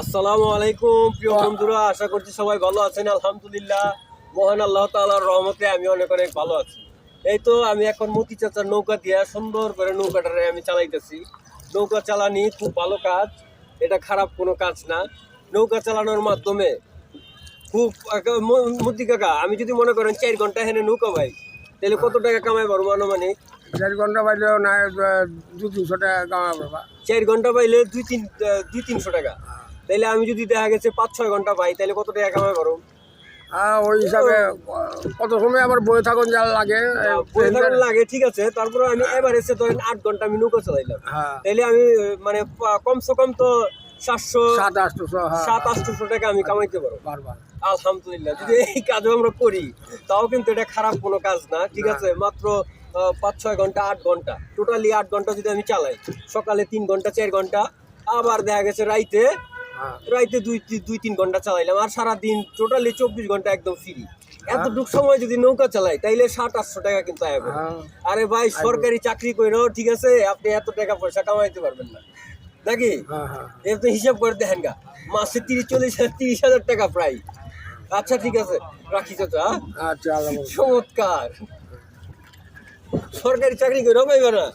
আসসালামু আলাইকুম প্রিয় বন্ধুরা, আশা করছি সবাই ভালো আছেন। আলহামদুলিল্লাহ, মহান আল্লাহ তাআলার রহমতে আমি অনেক অনেক ভালো আছি। এই তো আমি এখন মতি চাচার নৌকা দিয়ে সুন্দর করে নৌকাটারে আমি চালাইতেছি। নৌকা চালানি খুব ভালো কাজ, এটা খারাপ কোনো কাজ না। নৌকা চালানোর মাধ্যমে খুব মতি কাকা, আমি যদি মনে করেন 4 ঘন্টা হেনে নৌকা ভাই, তাহলে কত টাকা কামাই পারবো আনুমানিক? 4 ঘন্টা পাইলেও না 200-300 টাকা কামাবো বা 4 ঘন্টা পাইলে 200-300 টাকা। তাইলে আমি যদি দেখা গেছে 5-6 ঘন্টা পাই, তাহলে কত টাকা কামাই পারবো? ওই হিসাবে কত সময় আবার বয়ে থাকুন যা লাগে বই থাকার লাগে, ঠিক আছে। তারপরে আমি এভারেজে ধরেন 8 ঘন্টা আমি নৌকা চালাইলাম, হ্যাঁ তাইলে আমি মানে কমসে কম তো 700-800 700-800 টাকা আমি কামাইতে পারবো। বারবার। আলহামদুলিল্লাহ, যদি এই কাজও আমরা করি তাও কিন্তু এটা খারাপ কোনো কাজ না, ঠিক আছে। মাত্র 5-6 ঘন্টা 8 ঘন্টা, টোটালি 8 ঘন্টা যদি আমি চালাই, সকালে 3 ঘন্টা 4 ঘন্টা, আবার দেখা গেছে রাইতে রাইতে 2-3 ঘন্টা চালাইলাম, আর সারাদিন টোটালি 24 ঘন্টা একদম ফ্রি। এতটুক সময় যদি নৌকা চালাই তাইলে 700-800 টাকা কিন্তু আয় হবে। আরে ভাই, সরকারি চাকরি কইরো, ঠিক আছে, আপনি এত টাকা পয়সা কামাইতে পারবেন না নাকি? এর তো হিসাব করে দেখেন গা, মাসে 30-40-30 হাজার টাকা প্রায়। আচ্ছা ঠিক আছে, রাখি চাচা। আচ্ছা, চমৎকার, সরকারি চাকরি কইরো পাইবে না।